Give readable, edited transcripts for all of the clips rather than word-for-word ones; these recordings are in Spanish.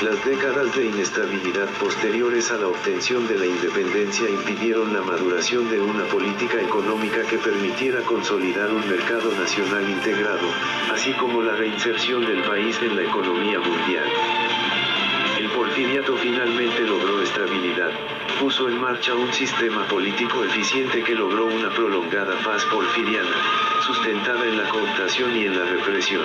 Las décadas de inestabilidad posteriores a la obtención de la independencia impidieron la maduración de una política económica que permitiera consolidar un mercado nacional integrado, así como la reinserción del país en la economía mundial. El porfiriato finalmente logró estabilidad, puso en marcha un sistema político eficiente que logró una prolongada paz porfiriana, sustentada en la cooptación y en la represión.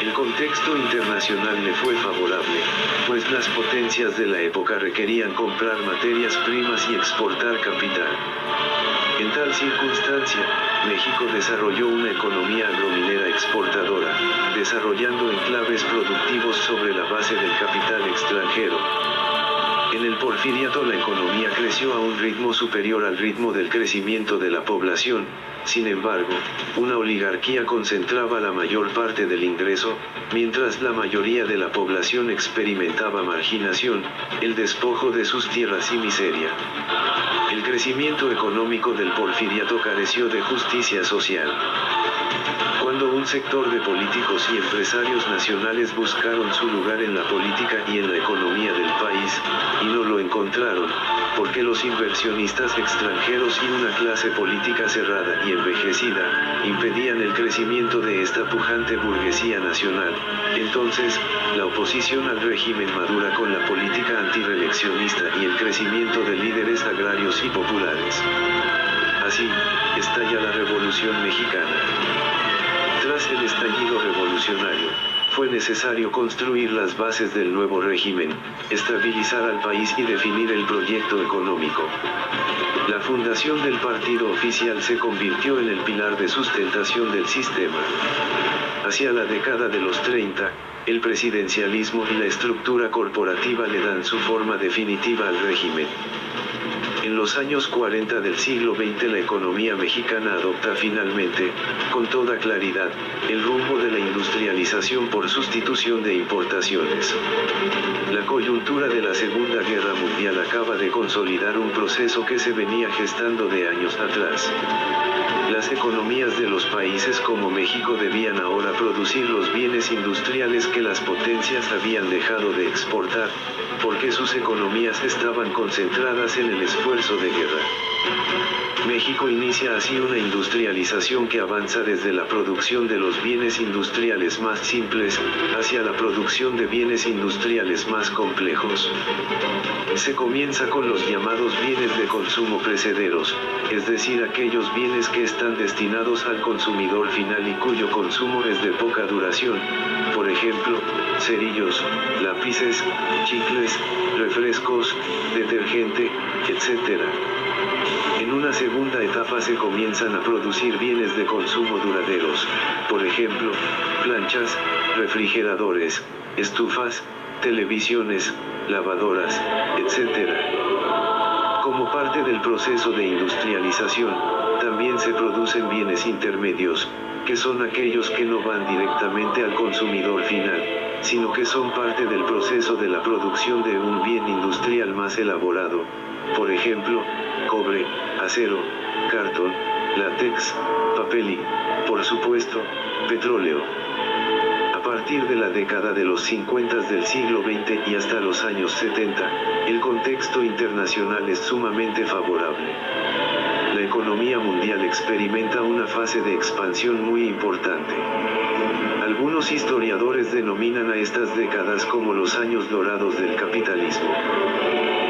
El contexto internacional le fue favorable, pues las potencias de la época requerían comprar materias primas y exportar capital. En tal circunstancia, México desarrolló una economía agrominera exportadora, desarrollando enclaves productivos sobre la base del capital extranjero. En el porfiriato la economía creció a un ritmo superior al ritmo del crecimiento de la población. Sin embargo, una oligarquía concentraba la mayor parte del ingreso, mientras la mayoría de la población experimentaba marginación, el despojo de sus tierras y miseria. El crecimiento económico del porfiriato careció de justicia social. Cuando un sector de políticos y empresarios nacionales buscaron su lugar en la política y en la economía del país, y no lo encontraron, porque los inversionistas extranjeros y una clase política cerrada y envejecida, impedían el crecimiento de esta pujante burguesía nacional, entonces, la oposición al régimen madura con la política antireeleccionista y el crecimiento de líderes agrarios y populares. Así, estalla la Revolución Mexicana. Tras el estallido revolucionario, fue necesario construir las bases del nuevo régimen, estabilizar al país y definir el proyecto económico. La fundación del partido oficial se convirtió en el pilar de sustentación del sistema. Hacia la década de los 30, el presidencialismo y la estructura corporativa le dan su forma definitiva al régimen. En los años 40 del siglo XX la economía mexicana adopta finalmente, con toda claridad, el rumbo de la industrialización por sustitución de importaciones. La coyuntura de la Segunda Guerra Mundial acaba de consolidar un proceso que se venía gestando de años atrás. Las economías de los países como México debían ahora producir los bienes industriales que las potencias habían dejado de exportar, porque sus economías estaban concentradas en el esfuerzo de guerra. México inicia así una industrialización que avanza desde la producción de los bienes industriales más simples, hacia la producción de bienes industriales más complejos. Se comienza con los llamados bienes de consumo perecederos, es decir, aquellos bienes que están destinados al consumidor final y cuyo consumo es de poca duración, por ejemplo, cerillos, lápices, chicles, refrescos, detergente, etc. En una segunda etapa se comienzan a producir bienes de consumo duraderos, por ejemplo, planchas, refrigeradores, estufas, televisiones, lavadoras, etc. Como parte del proceso de industrialización, también se producen bienes intermedios, que son aquellos que no van directamente al consumidor final, sino que son parte del proceso de la producción de un bien industrial más elaborado, por ejemplo, cobre, acero, cartón, látex, papel y, por supuesto, petróleo. A partir de la década de los 50 del siglo XX y hasta los años 70, el contexto internacional es sumamente favorable. La economía mundial experimenta una fase de expansión muy importante. Algunos historiadores denominan a estas décadas como los años dorados del capitalismo.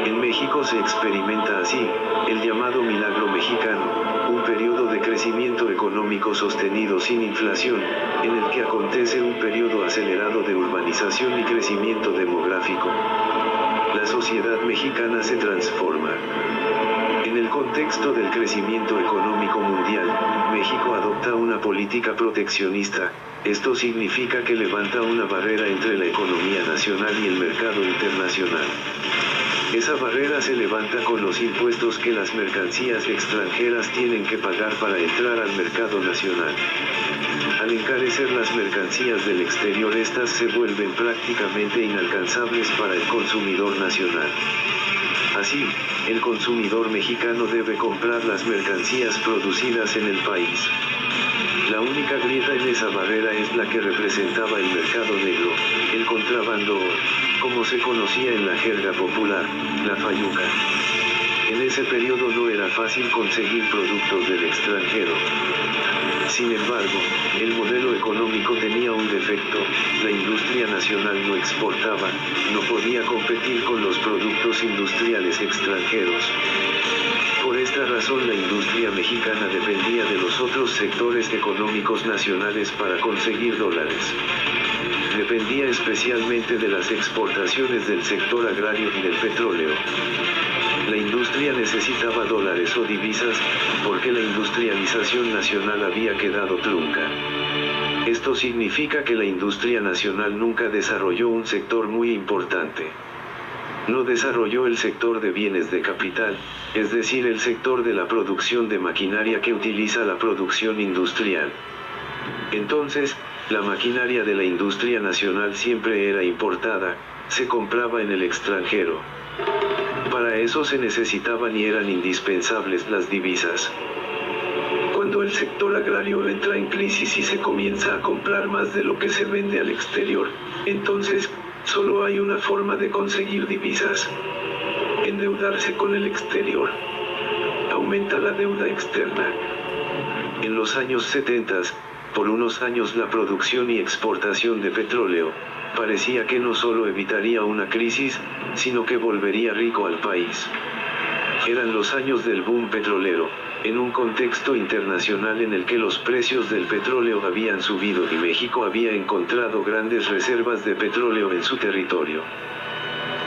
En México se experimenta así, el llamado milagro mexicano, un periodo de crecimiento económico sostenido sin inflación, en el que acontece un periodo acelerado de urbanización y crecimiento demográfico. La sociedad mexicana se transforma. En el contexto del crecimiento económico mundial, México adopta una política proteccionista. Esto significa que levanta una barrera entre la economía nacional y el mercado internacional. Esa barrera se levanta con los impuestos que las mercancías extranjeras tienen que pagar para entrar al mercado nacional. Al encarecer las mercancías del exterior, estas se vuelven prácticamente inalcanzables para el consumidor nacional. Así, el consumidor mexicano debe comprar las mercancías producidas en el país. La única grieta en esa barrera es la que representaba el mercado negro, el contrabando, como se conocía en la jerga popular, la fayuca. En ese periodo no era fácil conseguir productos del extranjero. Sin embargo, el modelo económico tenía un defecto: la industria nacional no exportaba, no podía competir con los productos industriales extranjeros. Por esta razón la industria mexicana dependía de los otros sectores económicos nacionales para conseguir dólares. Dependía especialmente de las exportaciones del sector agrario y del petróleo. La industria necesitaba dólares o divisas, porque la industrialización nacional había quedado trunca. Esto significa que la industria nacional nunca desarrolló un sector muy importante. No desarrolló el sector de bienes de capital, es decir, el sector de la producción de maquinaria que utiliza la producción industrial. Entonces, la maquinaria de la industria nacional siempre era importada, se compraba en el extranjero. Para eso se necesitaban y eran indispensables las divisas. Cuando el sector agrario entra en crisis y se comienza a comprar más de lo que se vende al exterior, entonces, solo hay una forma de conseguir divisas: endeudarse con el exterior. Aumenta la deuda externa. En los años 70, por unos años la producción y exportación de petróleo, parecía que no solo evitaría una crisis, sino que volvería rico al país. Eran los años del boom petrolero, en un contexto internacional en el que los precios del petróleo habían subido y México había encontrado grandes reservas de petróleo en su territorio.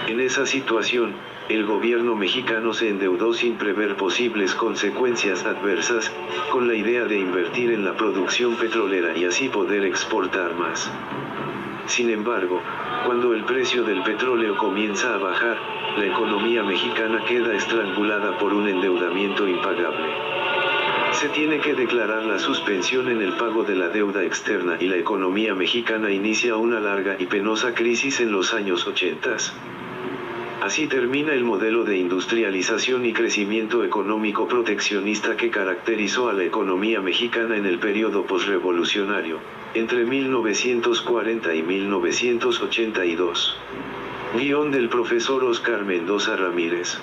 En esa situación, el gobierno mexicano se endeudó sin prever posibles consecuencias adversas, con la idea de invertir en la producción petrolera y así poder exportar más. Sin embargo, cuando el precio del petróleo comienza a bajar, la economía mexicana queda estrangulada por un endeudamiento impagable. Se tiene que declarar la suspensión en el pago de la deuda externa y la economía mexicana inicia una larga y penosa crisis en los años 80. Así termina el modelo de industrialización y crecimiento económico proteccionista que caracterizó a la economía mexicana en el periodo posrevolucionario, entre 1940 y 1982. Guión del profesor Oscar Mendoza Ramírez.